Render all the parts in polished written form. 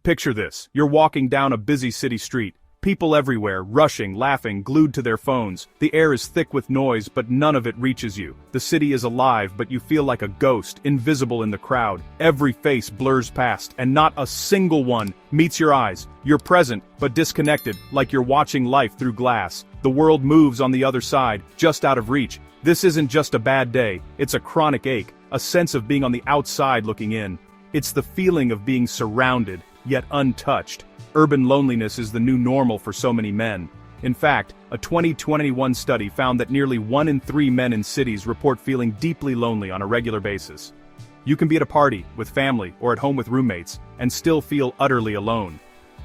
Picture this, you're walking down a busy city street. People everywhere, rushing, laughing, glued to their phones. The air is thick with noise, but none of it reaches you. The city is alive, but you feel like a ghost, invisible in the crowd. Every face blurs past, and not a single one meets your eyes. You're present, but disconnected, like you're watching life through glass. The world moves on the other side, just out of reach. This isn't just a bad day, it's a chronic ache, a sense of being on the outside looking in. It's the feeling of being surrounded, yet untouched. Urban loneliness is the new normal for so many men. In fact, a 2021 study found that nearly 1 in 3 men in cities report feeling deeply lonely on a regular basis. You can be at a party, with family, or at home with roommates, and still feel utterly alone.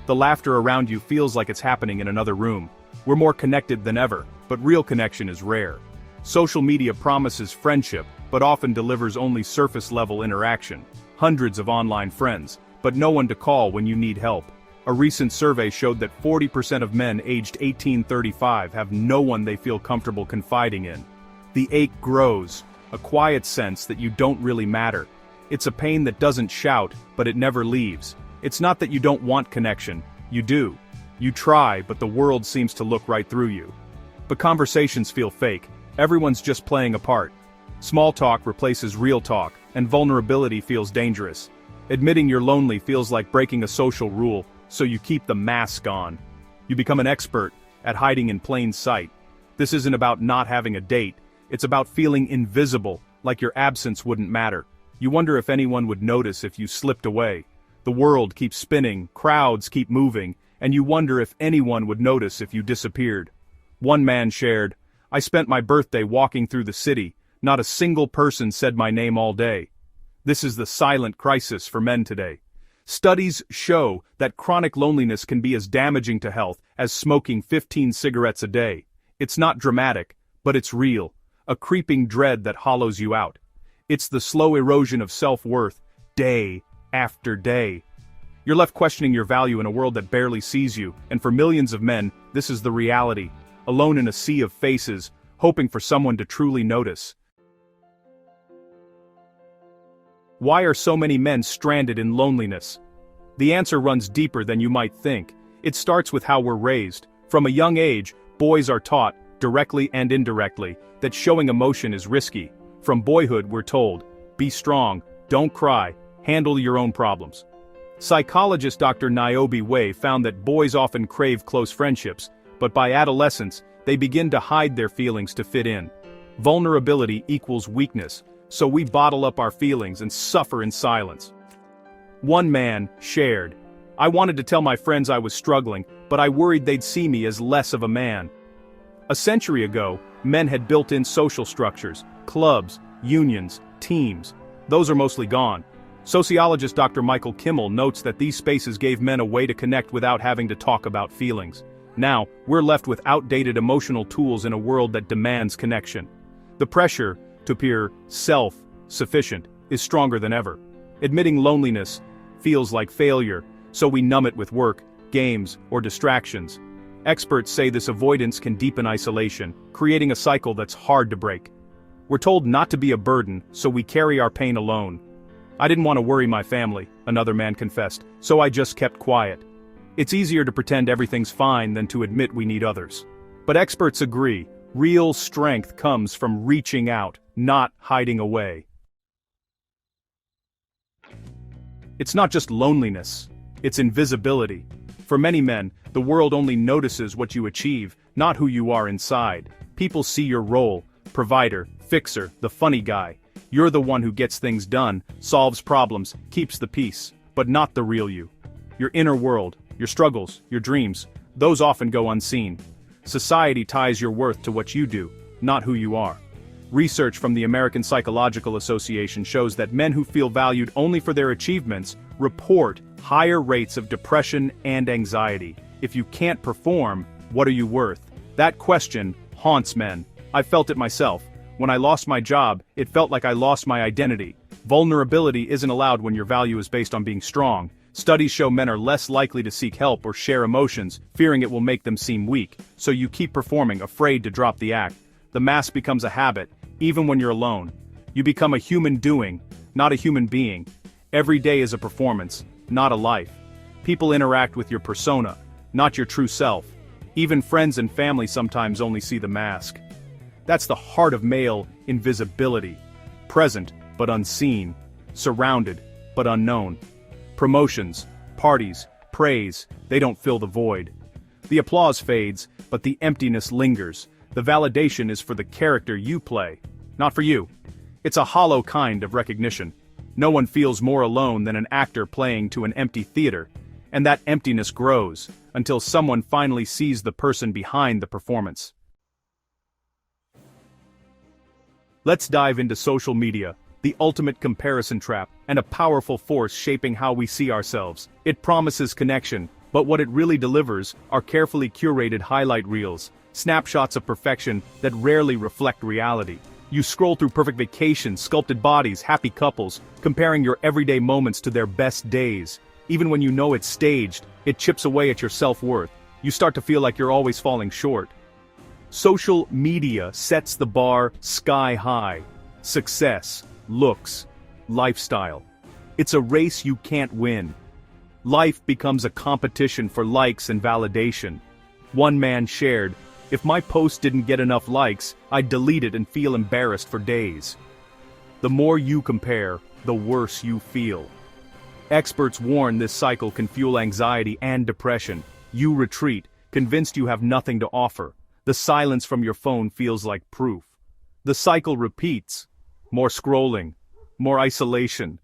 The laughter around you feels like it's happening in another room. We're more connected than ever, but real connection is rare. Social media promises friendship, but often delivers only surface-level interaction. Hundreds of online friends, but no one to call when you need help. A recent survey showed that 40% of men aged 18-35 have no one they feel comfortable confiding in. The ache grows, a quiet sense that you don't really matter. It's a pain that doesn't shout, but it never leaves. It's not that you don't want connection, you do. You try, but the world seems to look right through you. But conversations feel fake, everyone's just playing a part. Small talk replaces real talk, and vulnerability feels dangerous. Admitting you're lonely feels like breaking a social rule, so you keep the mask on. You become an expert at hiding in plain sight. This isn't about not having a date, it's about feeling invisible, like your absence wouldn't matter. You wonder if anyone would notice if you slipped away. The world keeps spinning, crowds keep moving, and you wonder if anyone would notice if you disappeared. One man shared, "I spent my birthday walking through the city, not a single person said my name all day." This is the silent crisis for men today. Studies show that chronic loneliness can be as damaging to health as smoking 15 cigarettes a day. It's not dramatic, but it's real, a creeping dread that hollows you out. It's the slow erosion of self-worth, day after day. You're left questioning your value in a world that barely sees you, and for millions of men, this is the reality, alone in a sea of faces, hoping for someone to truly notice. Why are so many men stranded in loneliness? The answer runs deeper than you might think. It starts with how we're raised. From a young age, boys are taught, directly and indirectly, that showing emotion is risky. From boyhood we're told, be strong, don't cry, handle your own problems. Psychologist Dr. Niobe Way found that boys often crave close friendships, but by adolescence, they begin to hide their feelings to fit in. Vulnerability equals weakness, so we bottle up our feelings and suffer in silence. One man shared, "I wanted to tell my friends I was struggling, but I worried they'd see me as less of a man." A century ago, men had built-in social structures, clubs, unions, teams. Those are mostly gone. Sociologist Dr. Michael Kimmel notes that these spaces gave men a way to connect without having to talk about feelings. Now, we're left with outdated emotional tools in a world that demands connection. The pressure to appear self-sufficient is stronger than ever. Admitting loneliness feels like failure, so we numb it with work, games, or distractions. Experts say this avoidance can deepen isolation, creating a cycle that's hard to break. We're told not to be a burden, so we carry our pain alone. "I didn't want to worry my family," another man confessed, "so I just kept quiet." It's easier to pretend everything's fine than to admit we need others. But experts agree, real strength comes from reaching out, not hiding away. It's not just loneliness, it's invisibility. For many men, the world only notices what you achieve, not who you are inside. People see your role, provider, fixer, the funny guy. You're the one who gets things done, solves problems, keeps the peace, but not the real you. Your inner world, your struggles, your dreams, those often go unseen. Society ties your worth to what you do, not who you are. Research from the American Psychological Association shows that men who feel valued only for their achievements report higher rates of depression and anxiety. If you can't perform, what are you worth? That question haunts men. I felt it myself. When I lost my job, it felt like I lost my identity. Vulnerability isn't allowed when your value is based on being strong. Studies show men are less likely to seek help or share emotions, fearing it will make them seem weak, so you keep performing, afraid to drop the act. The mask becomes a habit, even when you're alone. You become a human doing, not a human being. Every day is a performance, not a life. People interact with your persona, not your true self. Even friends and family sometimes only see the mask. That's the heart of male invisibility. Present, but unseen. Surrounded, but unknown. Promotions, parties, praise, they don't fill the void. The applause fades, but the emptiness lingers. The validation is for the character you play, not for you. It's a hollow kind of recognition. No one feels more alone than an actor playing to an empty theater, and that emptiness grows, until someone finally sees the person behind the performance. Let's dive into social media, the ultimate comparison trap, and a powerful force shaping how we see ourselves. It promises connection, but what it really delivers are carefully curated highlight reels, snapshots of perfection that rarely reflect reality. You scroll through perfect vacations, sculpted bodies, happy couples, comparing your everyday moments to their best days. Even when you know it's staged, it chips away at your self-worth. You start to feel like you're always falling short. Social media sets the bar sky high. Success, looks, lifestyle. It's a race you can't win. Life becomes a competition for likes and validation. One man shared, "If my post didn't get enough likes, I'd delete it and feel embarrassed for days." The more you compare, the worse you feel. Experts warn this cycle can fuel anxiety and depression. You retreat, convinced you have nothing to offer. The silence from your phone feels like proof. The cycle repeats. More scrolling, more isolation.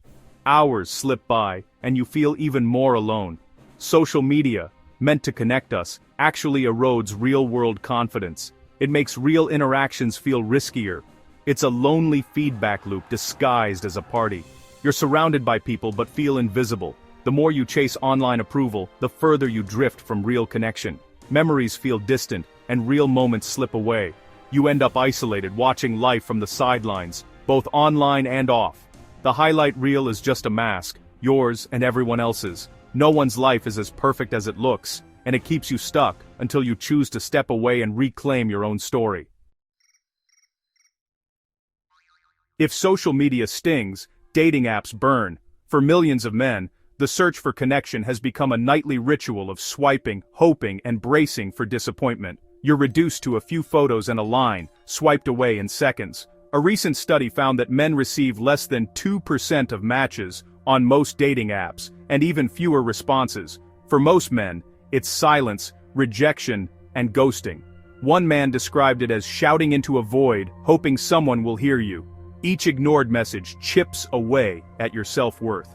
Hours slip by, and you feel even more alone. Social media, meant to connect us, actually erodes real-world confidence. It makes real interactions feel riskier. It's a lonely feedback loop disguised as a party. You're surrounded by people but feel invisible. The more you chase online approval, the further you drift from real connection. Memories feel distant, and real moments slip away. You end up isolated, watching life from the sidelines, both online and off. The highlight reel is just a mask, yours and everyone else's. No one's life is as perfect as it looks, and it keeps you stuck until you choose to step away and reclaim your own story. If social media stings, dating apps burn. For millions of men, the search for connection has become a nightly ritual of swiping, hoping, and bracing for disappointment. You're reduced to a few photos and a line, swiped away in seconds. A recent study found that men receive less than 2% of matches on most dating apps, and even fewer responses. For most men, it's silence, rejection, and ghosting. One man described it as shouting into a void, hoping someone will hear you. Each ignored message chips away at your self-worth.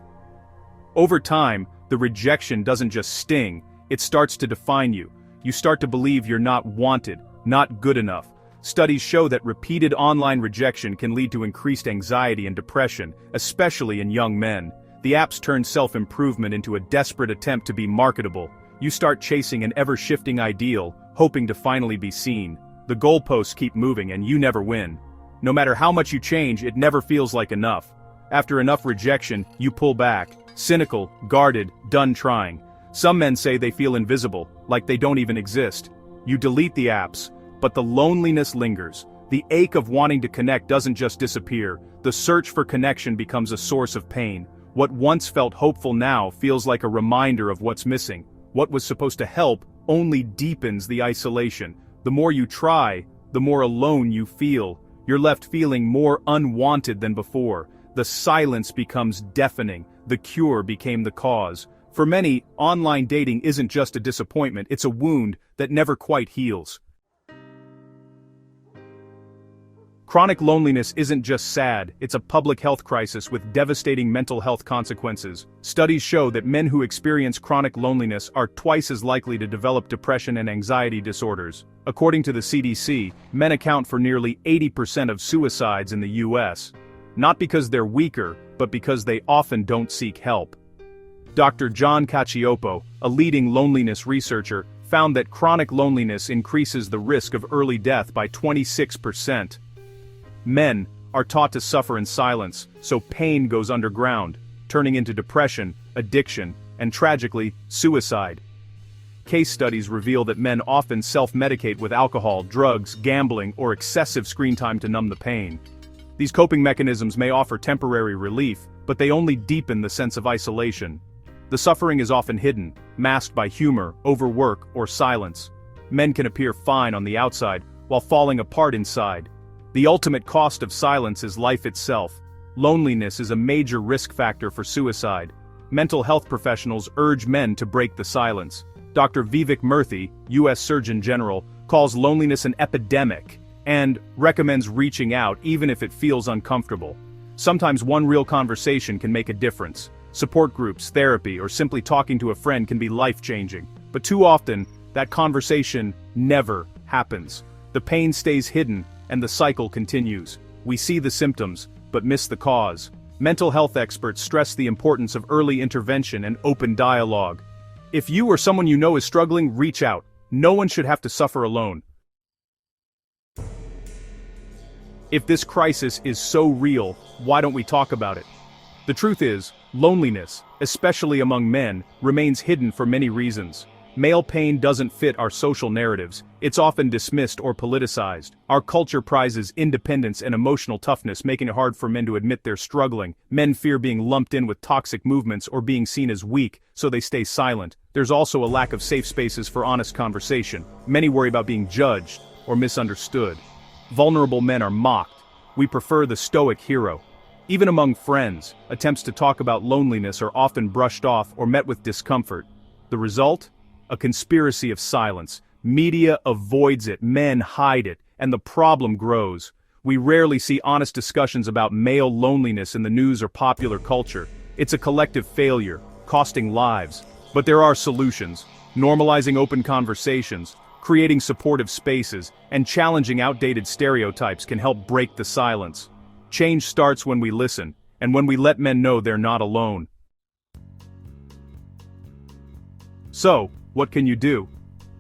Over time, the rejection doesn't just sting, it starts to define you. You start to believe you're not wanted, not good enough. Studies show that repeated online rejection can lead to increased anxiety and depression, especially in young men. The apps turn self-improvement into a desperate attempt to be marketable. You start chasing an ever-shifting ideal, hoping to finally be seen. The goalposts keep moving and you never win. No matter how much you change, it never feels like enough. After enough rejection, you pull back, cynical, guarded, done trying. Some men say they feel invisible, like they don't even exist. You delete the apps, but the loneliness lingers. The ache of wanting to connect doesn't just disappear. The search for connection becomes a source of pain. What once felt hopeful now feels like a reminder of what's missing. What was supposed to help only deepens the isolation. The more you try, the more alone you feel. You're left feeling more unwanted than before. The silence becomes deafening. The cure became the cause. For many, online dating isn't just a disappointment, it's a wound that never quite heals. Chronic loneliness isn't just sad, it's a public health crisis with devastating mental health consequences. Studies show that men who experience chronic loneliness are twice as likely to develop depression and anxiety disorders. According to the CDC, men account for nearly 80% of suicides in the US. Not because they're weaker, but because they often don't seek help. Dr. John Cacioppo, a leading loneliness researcher, found that chronic loneliness increases the risk of early death by 26%. Men are taught to suffer in silence, so pain goes underground, turning into depression, addiction, and tragically, suicide. Case studies reveal that men often self-medicate with alcohol, drugs, gambling, or excessive screen time to numb the pain. These coping mechanisms may offer temporary relief, but they only deepen the sense of isolation. The suffering is often hidden, masked by humor, overwork, or silence. Men can appear fine on the outside, while falling apart inside. The ultimate cost of silence is life itself. Loneliness is a major risk factor for suicide. Mental health professionals urge men to break the silence. Dr. Vivek Murthy, U.S. Surgeon General, calls loneliness an epidemic and recommends reaching out even if it feels uncomfortable. Sometimes one real conversation can make a difference. Support groups, therapy, or simply talking to a friend can be life-changing. But too often, that conversation never happens. The pain stays hidden, and the cycle continues. We see the symptoms, but miss the cause. Mental health experts stress the importance of early intervention and open dialogue. If you or someone you know is struggling, reach out. No one should have to suffer alone. If this crisis is so real, why don't we talk about it? The truth is, loneliness, especially among men, remains hidden for many reasons. Male pain doesn't fit our social narratives. It's often dismissed or politicized. Our culture prizes independence and emotional toughness, making it hard for men to admit they're struggling. Men fear being lumped in with toxic movements or being seen as weak, so they stay silent. There's also a lack of safe spaces for honest conversation. Many worry about being judged or misunderstood. Vulnerable men are mocked. We prefer the stoic hero. Even among friends, attempts to talk about loneliness are often brushed off or met with discomfort. The result? A conspiracy of silence. Media avoids it, men hide it, and the problem grows. We rarely see honest discussions about male loneliness in the news or popular culture. It's a collective failure, costing lives. But there are solutions. Normalizing open conversations, creating supportive spaces, and challenging outdated stereotypes can help break the silence. Change starts when we listen, and when we let men know they're not alone. So, what can you do?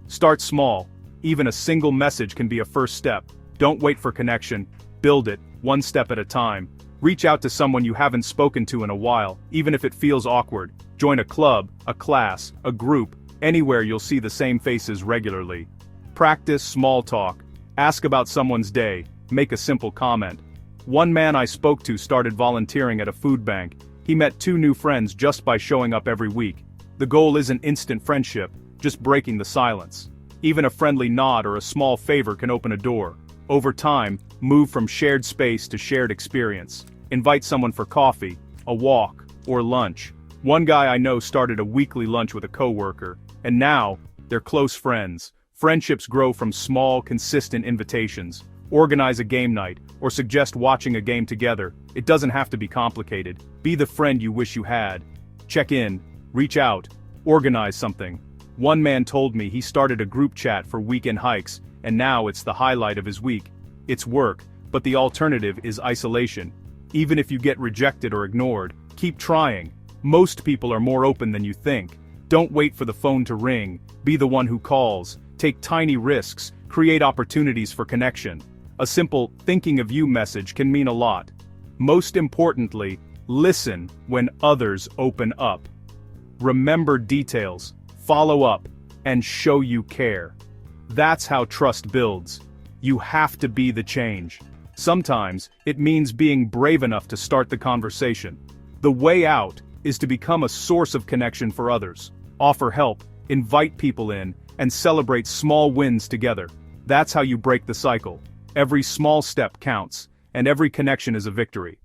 Start small. Even a single message can be a first step. Don't wait for connection. Build it, one step at a time. Reach out to someone you haven't spoken to in a while, even if it feels awkward. Join a club, a class, a group, anywhere you'll see the same faces regularly. Practice small talk. Ask about someone's day. Make a simple comment. One man I spoke to started volunteering at a food bank. He met 2 new friends just by showing up every week. The goal isn't instant friendship, just breaking the silence. Even a friendly nod or a small favor can open a door. Over time, move from shared space to shared experience. Invite someone for coffee, a walk, or lunch. One guy I know started a weekly lunch with a coworker, and now, they're close friends. Friendships grow from small, consistent invitations. Organize a game night, or suggest watching a game together. It doesn't have to be complicated. Be the friend you wish you had. Check in, reach out, organize something. One man told me he started a group chat for weekend hikes, and now it's the highlight of his week. It's work, but the alternative is isolation. Even if you get rejected or ignored, keep trying. Most people are more open than you think. Don't wait for the phone to ring. Be the one who calls. Take tiny risks. Create opportunities for connection. A simple "thinking of you" message can mean a lot. Most importantly, listen when others open up. Remember details, follow up, and show you care. That's how trust builds. You have to be the change. Sometimes, it means being brave enough to start the conversation. The way out is to become a source of connection for others. Offer help, invite people in, and celebrate small wins together. That's how you break the cycle. Every small step counts, and every connection is a victory.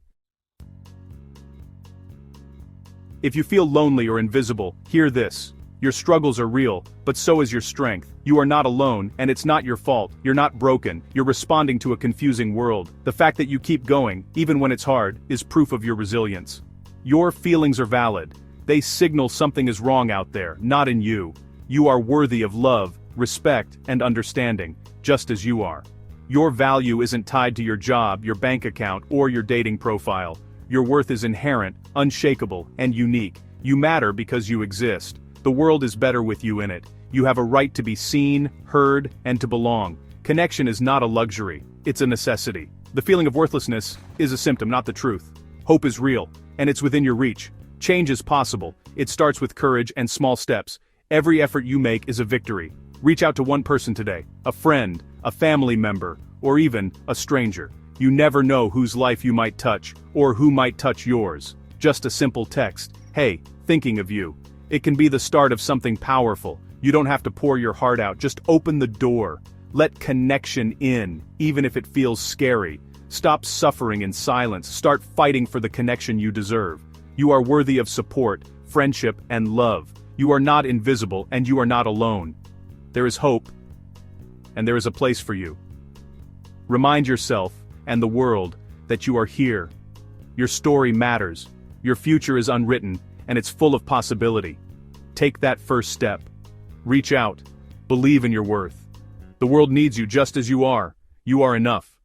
If you feel lonely or invisible, hear this. Your struggles are real, but so is your strength. You are not alone, and it's not your fault. You're not broken. You're responding to a confusing world. The fact that you keep going, even when it's hard, is proof of your resilience. Your feelings are valid. They signal something is wrong out there, not in you. You are worthy of love, respect, and understanding, just as you are. Your value isn't tied to your job, your bank account, or your dating profile. Your worth is inherent, unshakable, and unique. You matter because you exist. The world is better with you in it. You have a right to be seen, heard, and to belong. Connection is not a luxury, it's a necessity. The feeling of worthlessness is a symptom, not the truth. Hope is real, and it's within your reach. Change is possible. It starts with courage and small steps. Every effort you make is a victory. Reach out to one person today, a friend, a family member, or even a stranger. You never know whose life you might touch, or who might touch yours. Just a simple text, "Hey, thinking of you." It can be the start of something powerful. You don't have to pour your heart out, just open the door. Let connection in, even if it feels scary. Stop suffering in silence, start fighting for the connection you deserve. You are worthy of support, friendship, and love. You are not invisible, and you are not alone. There is hope, and there is a place for you. Remind yourself, and the world, that you are here. Your story matters. Your future is unwritten, and it's full of possibility. Take that first step. Reach out. Believe in your worth. The world needs you just as you are. You are enough.